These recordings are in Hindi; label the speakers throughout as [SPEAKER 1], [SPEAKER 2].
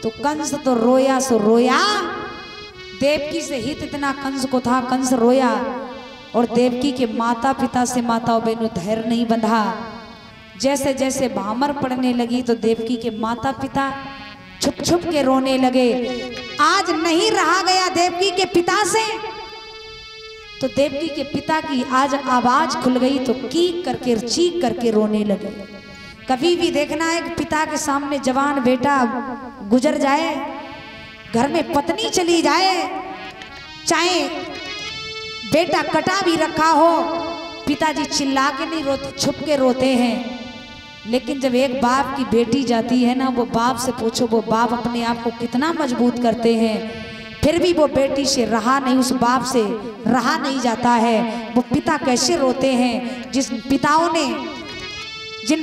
[SPEAKER 1] तो कंस तो रोया सो रोया, देवकी से हित इतना कंस को था, कंस रोया। और देवकी के माता पिता से माताओं बहनों धैर्य नहीं बंधा। जैसे जैसे भामर पड़ने लगी तो देवकी के माता पिता छुप छुप के रोने लगे। आज नहीं रहा गया देवकी के पिता से, तो देवकी के पिता की आज आवाज खुल गई तो कीक करके चीख करके रोने लगे। कभी भी देखना है कि पिता के सामने जवान बेटा गुजर जाए, घर में पत्नी चली जाए, चाहे बेटा कटा भी रखा हो, पिताजी चिल्ला के नहीं रोते, छुप के रोते हैं। लेकिन जब एक बाप की बेटी जाती है ना, वो बाप से पूछो वो बाप अपने आप को कितना मजबूत करते हैं, फिर भी वो बेटी से रहा नहीं, उस बाप से रहा नहीं जाता है। वो पिता कैसे रोते हैं, जिन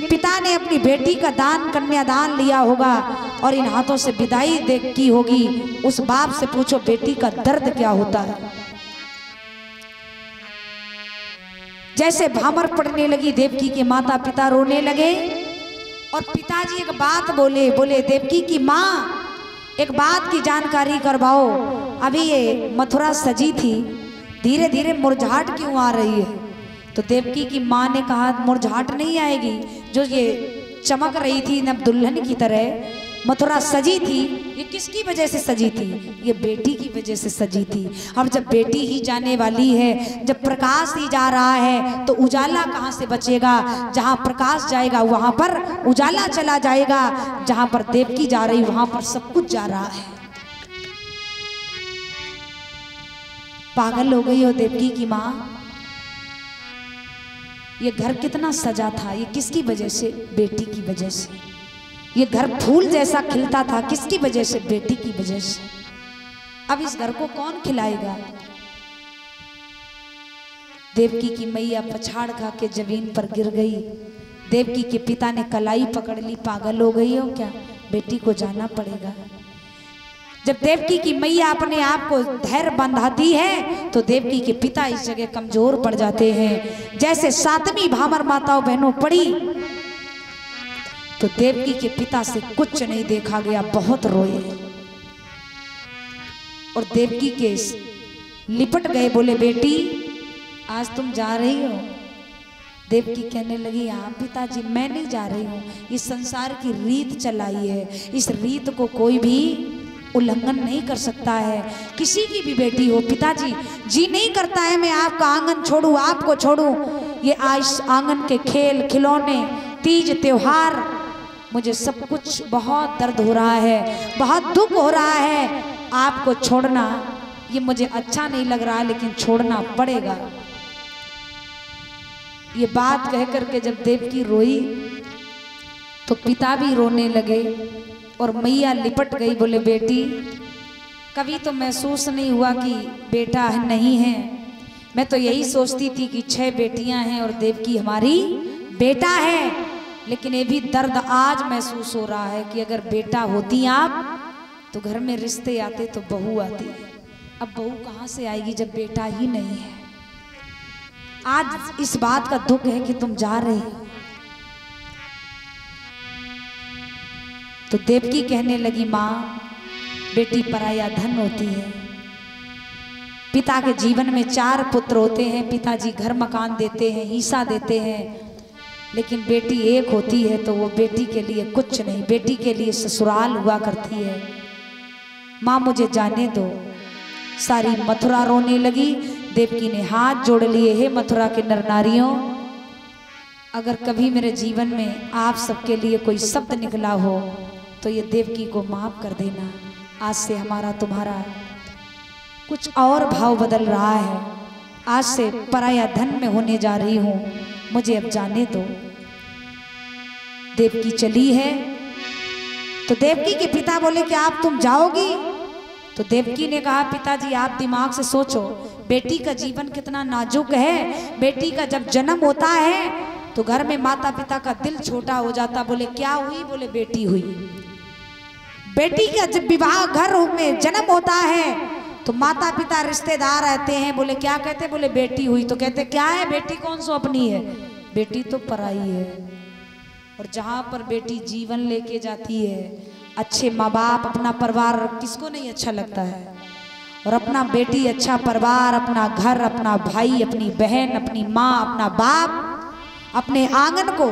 [SPEAKER 1] पिता ने अपनी बेटी का दान कन्यादान लिया होगा और इन हाथों से विदाई की होगी, उस बाप से पूछो बेटी का दर्द क्या होता है। जैसे भामर पड़ने लगी, देवकी के माता पिता रोने लगे और पिताजी एक बात बोले देवकी की माँ एक बात की जानकारी करवाओ, अभी ये मथुरा सजी थी, धीरे धीरे मुरझाहट क्यों आ रही है। तो देवकी की माँ ने कहा मुरझाहट नहीं आएगी, जो ये चमक रही थी नब दुल्हन की तरह मथुरा सजी थी, ये किसकी वजह से सजी थी, ये बेटी की वजह से सजी थी। अब जब बेटी ही जाने वाली है, जब प्रकाश ही जा रहा है तो उजाला कहाँ से बचेगा। जहाँ प्रकाश जाएगा वहाँ पर उजाला चला जाएगा, जहाँ पर देवकी जा रही वहाँ पर सब कुछ जा रहा है। पागल हो गई हो देवकी की माँ। ये घर कितना सजा था, ये किसकी वजह से, बेटी की वजह से। ये घर फूल जैसा खिलता था, किसकी वजह से, बेटी की वजह से। अब इस घर को कौन खिलाएगा। देवकी की मैया पछाड़ खा के जमीन पर गिर गई। देवकी के पिता ने कलाई पकड़ ली, पागल हो गई हो क्या, बेटी को जाना पड़ेगा। जब देवकी की मैया अपने आप को धैर्य बंधाती है तो देवकी के पिता इस जगह कमजोर पड़ जाते हैं। जैसे सातवीं भामर माताओं बहनों पड़ी तो देवकी के पिता से कुछ नहीं देखा गया, बहुत रोए और देवकी के लिपट गए, बोले बेटी आज तुम जा रही हो। देवकी कहने लगी हाँ पिताजी मैं नहीं जा रही हूँ, इस संसार की रीत चलाई है, इस रीत को कोई भी उल्लंघन नहीं कर सकता है, किसी की भी बेटी हो। पिताजी जी नहीं करता है मैं आपका आंगन छोड़ूं, आपको छोड़ूं। ये आज आंगन के खेल खिलौने, तीज त्योहार, मुझे सब कुछ बहुत दर्द हो रहा है, बहुत दुख हो रहा है। आपको छोड़ना ये मुझे अच्छा नहीं लग रहा है, लेकिन छोड़ना पड़ेगा। ये बात कह करके जब देवकी रोई तो पिता भी रोने लगे और मैया लिपट गई, बोले बेटी कभी तो महसूस नहीं हुआ कि बेटा नहीं है। मैं तो यही सोचती थी कि 6 बेटियां हैं और देवकी हमारी बेटा है, लेकिन ये भी दर्द आज महसूस हो रहा है कि अगर बेटा होती आप तो घर में रिश्ते आते तो बहू आती। अब बहू कहाँ से आएगी जब बेटा ही नहीं है। आज इस बात का दुख है कि तुम जा रहे हो। तो देवकी कहने लगी माँ बेटी पराया धन होती है। पिता के जीवन में 4 पुत्र होते हैं, पिताजी घर मकान देते हैं, हिस्सा देते हैं, लेकिन बेटी एक होती है तो वो बेटी के लिए कुछ नहीं, बेटी के लिए ससुराल हुआ करती है। माँ मुझे जाने दो। सारी मथुरा रोने लगी। देवकी ने हाथ जोड़ लिए, हे मथुरा के नर नारियों, अगर कभी मेरे जीवन में आप सबके लिए कोई शब्द निकला हो तो ये देवकी को माफ कर देना। आज से हमारा तुम्हारा कुछ और भाव बदल रहा है। आज से पराया धन में होने जा रही हूँ, मुझे अब जाने दो। देवकी चली है तो देवकी के पिता बोले कि आप तुम जाओगी। तो देवकी ने कहा पिताजी आप दिमाग से सोचो, बेटी का जीवन कितना नाजुक है। बेटी का जब जन्म होता है तो घर में माता पिता का दिल छोटा हो जाता। बोले क्या हुई, बोले बेटी हुई। बेटी का जब विवाह घर में जन्म होता है तो माता पिता रिश्तेदार रहते हैं, बोले क्या कहते, बोले बेटी हुई। तो कहते क्या है, बेटी कौन सो अपनी है, बेटी तो पराई है। और जहाँ पर बेटी जीवन लेके जाती है अच्छे माँ बाप, अपना परिवार किसको नहीं अच्छा लगता है। और अपना बेटी अच्छा परिवार, अपना घर, अपना भाई, अपनी बहन, अपनी माँ, अपना बाप, अपने आंगन को,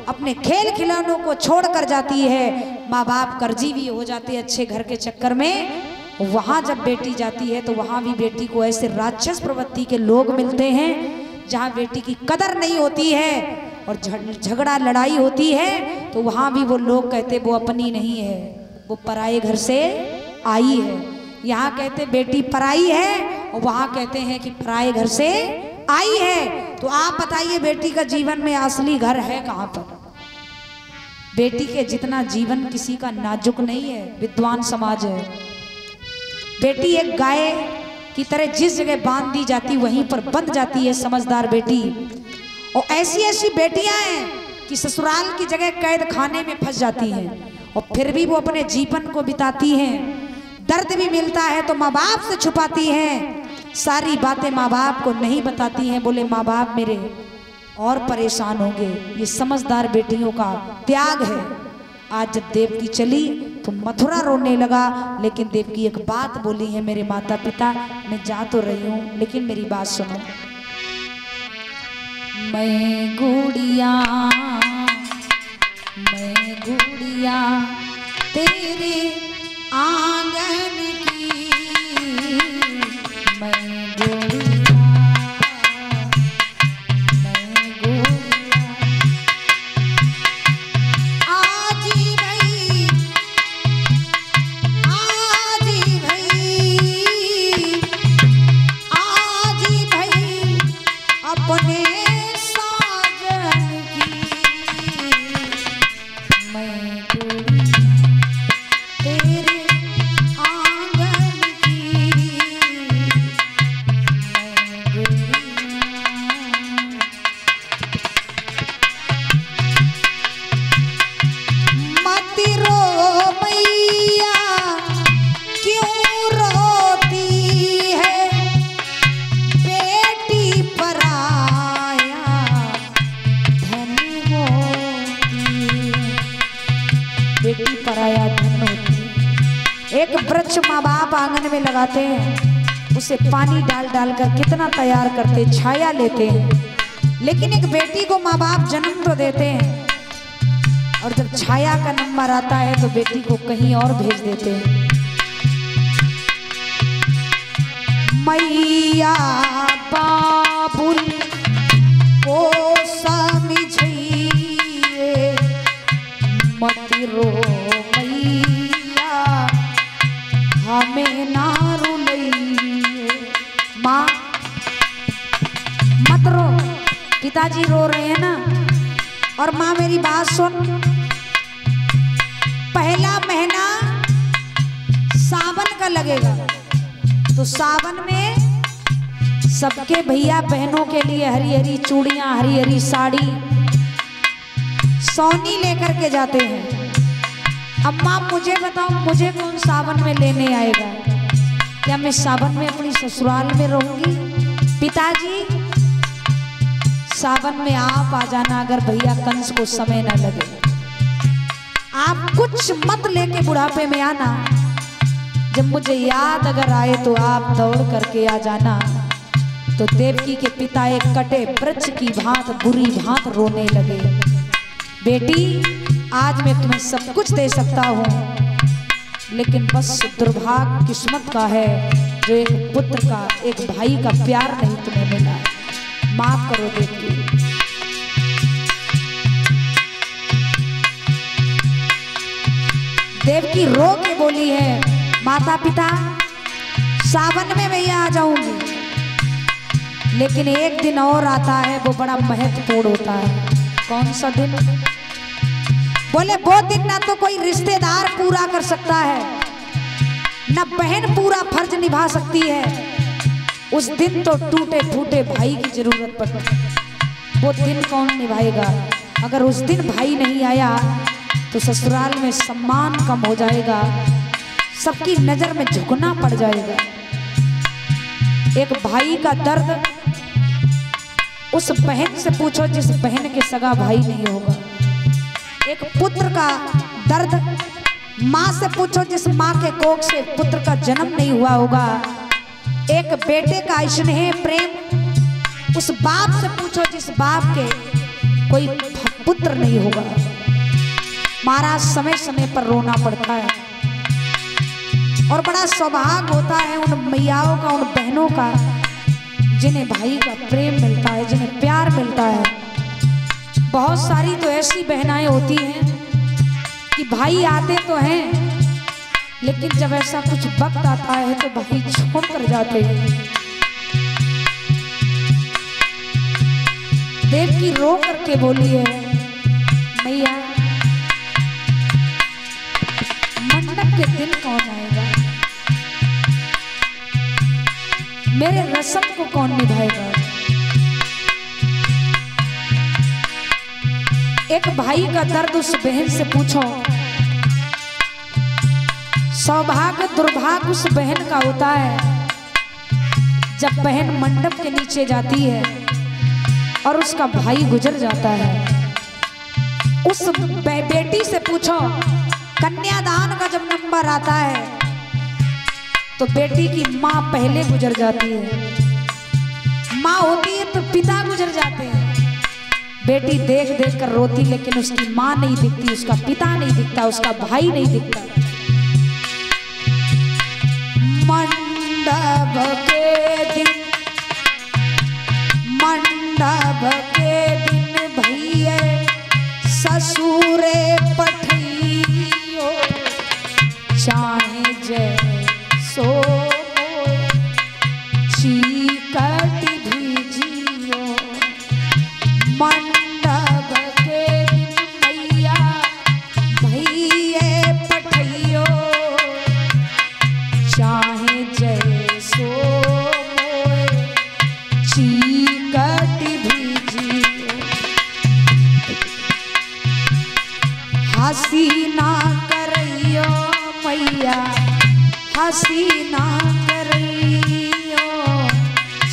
[SPEAKER 1] अपने खेल खिलौनों को छोड़कर जाती है। माँ बाप कर्जी भी हो जाते अच्छे घर के चक्कर में। वहाँ जब बेटी जाती है तो वहाँ भी बेटी को ऐसे राक्षस प्रवृत्ति के लोग मिलते हैं जहाँ बेटी की कदर नहीं होती है और झगड़ा लड़ाई होती है तो वहाँ भी वो लोग कहते वो अपनी नहीं है, वो पराये घर से आई है। यहाँ कहते बेटी पराई है और वहाँ कहते हैं कि पराये घर से आई है। तो आप बताइए बेटी का जीवन में असली घर है कहाँ पर? बेटी के जितना जीवन किसी का नाजुक नहीं है, विद्वान समाज है। बेटी एक गाय की तरह जिस जगह बांध दी जाती वहीं पर बंध जाती है समझदार बेटी। और ऐसी ऐसी बेटियां हैं कि ससुराल की जगह कैद खाने में फंस जाती हैं और फिर भी वो अपने जीवन को बिताती हैं। दर्द भी मिलता है तो माँ बाप से छुपाती हैं, सारी बातें माँ बाप को नहीं बताती हैं। बोले माँ बाप मेरे और परेशान होंगे। ये समझदार बेटियों का त्याग है। आज जब देवकी चली तो मथुरा रोने लगा, लेकिन देवकी एक बात बोली है, मेरे माता पिता मैं जा तो रही हूँ लेकिन मेरी बात सुनो। मैं गुड़िया तेरे आंगन की, मैं गुड़िया आजी भई अपने साजन की, मैं गुड़िया तेरे आंगन की, मैं गुड़िया। मत रो मैया क्यों रोती है, बेटी पराया धन होती, बेटी पराया धन होती। एक वृक्ष माँ बाप आंगन में लगाते हैं, उसे पानी डाल डाल कर कितना तैयार करते, छाया लेते हैं। लेकिन एक बेटी को माँ बाप जन्म तो देते हैं और जब छाया का नंबर आता है तो बेटी को कहीं और भेज देते हैं। मैया बाबुल को समझिए, मत रो मैया हमें ना रुलाइए। माँ मत रो, पिताजी रो रहे हैं ना। और माँ मेरी बात सुन, पहला महीना सावन का लगेगा तो सावन में सबके भैया बहनों के लिए हरी हरी चूड़ियां, हरी हरी साड़ी, सोनी लेकर के जाते हैं। अब माँ मुझे बताओ, मुझे कौन सावन में लेने आएगा? क्या मैं सावन में अपनी ससुराल में रहूंगी? पिताजी सावन में आप आ जाना, अगर भैया कंस को समय न लगे। आप कुछ मत लेके बुढ़ापे में आना, जब मुझे याद अगर आए तो आप दौड़ करके आ जाना। तो देवकी के पिता एक कटे वृक्ष की भांत बुरी भांत रोने लगे। बेटी आज मैं तुम्हें सब कुछ दे सकता हूँ, लेकिन बस दुर्भाग्य किस्मत का है जो एक पुत्र का, एक भाई का प्यार नहीं तुम्हें मिला। माफ करो देवकी। देवकी रो के बोली है, माता पिता सावन में मैं आ जाऊंगी, लेकिन एक दिन और आता है वो बड़ा महत्वपूर्ण होता है। कौन सा दिन? बोले वो दिन ना तो कोई रिश्तेदार पूरा कर सकता है, ना बहन पूरा फर्ज निभा सकती है। उस दिन तो टूटे फूटे भाई की जरूरत पड़ती है। वो दिन कौन निभाएगा? अगर उस दिन भाई नहीं आया तो ससुराल में सम्मान कम हो जाएगा, सबकी नजर में झुकना पड़ जाएगा। एक भाई का दर्द उस बहन से पूछो जिस बहन के सगा भाई नहीं होगा। एक पुत्र का दर्द माँ से पूछो जिस माँ के कोख से पुत्र का जन्म नहीं हुआ होगा, एक बेटे का स्नेह प्रेम उस बाप से पूछो जिस बाप के कोई पुत्र नहीं होगा। महाराज समय समय पर रोना पड़ता है और बड़ा सौभाग्य होता है उन मैयाओं का, उन बहनों का जिन्हें भाई का प्रेम मिलता है, जिन्हें प्यार मिलता है। बहुत सारी तो ऐसी बहनाएं होती हैं कि भाई आते तो हैं लेकिन जब ऐसा कुछ वक्त आता है तो भाई छोड़ कर जाते हैं। देवकी रो करके बोली है, मैया मंडप के दिन कौन आएगा, मेरे रस्म को कौन निभाएगा। एक भाई का दर्द उस बहन से पूछो। सौभाग्य दुर्भाग्य उस बहन का होता है जब बहन मंडप के नीचे जाती है और उसका भाई गुजर जाता है। उस बेटी से पूछो, कन्यादान का जब नंबर आता है तो बेटी की माँ पहले गुजर जाती है। माँ होती है तो पिता गुजर जाते हैं। बेटी देख देख कर रोती लेकिन उसकी माँ नहीं दिखती, उसका पिता नहीं दिखता, उसका भाई नहीं दिखता। मंडप के दिन, मंडप के दिन भैया ससुरे पठियो, चाहे जय सो चीकट भीजियो। मंडप के दिन मैया भैया पठियो, चाहे जय सो चीकट भीजियो। हसी ना करियो मैया, हसी ना करियो।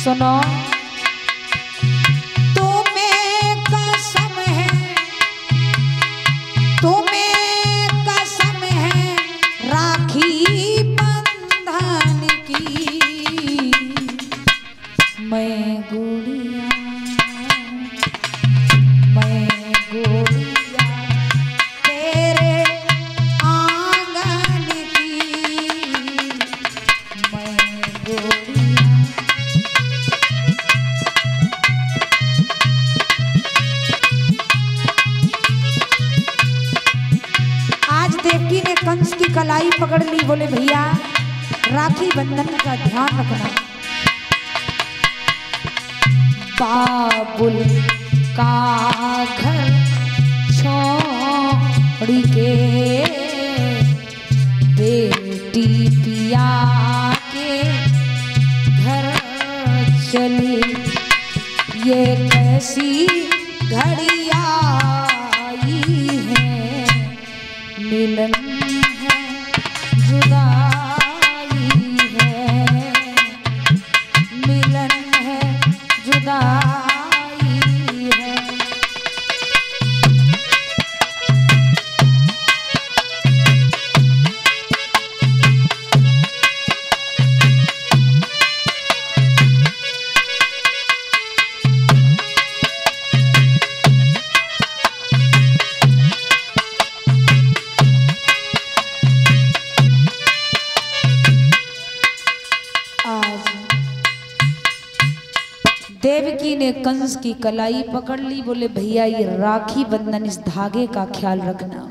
[SPEAKER 1] सुनो, तुम्हें कसम है, तुम्हें कसम है राखी बंधन की। मैं गुड़िया, मैं गुड़िया तेरे आंगन की, मैं गुड़िया। आज देवकी ने कंस की कलाई पकड़ ली, बोले भैया राखी बंधन का ध्यान रखना। बाबुल का घर छोड़ के बेटी पिया के घर चली, ये कैसी घड़ी आई है, मिलन है जुदाई है, मिलन है जुदाई है। देवकी ने कंस की कलाई पकड़ ली, बोले भैया ये राखी बंधन, इस धागे का ख्याल रखना।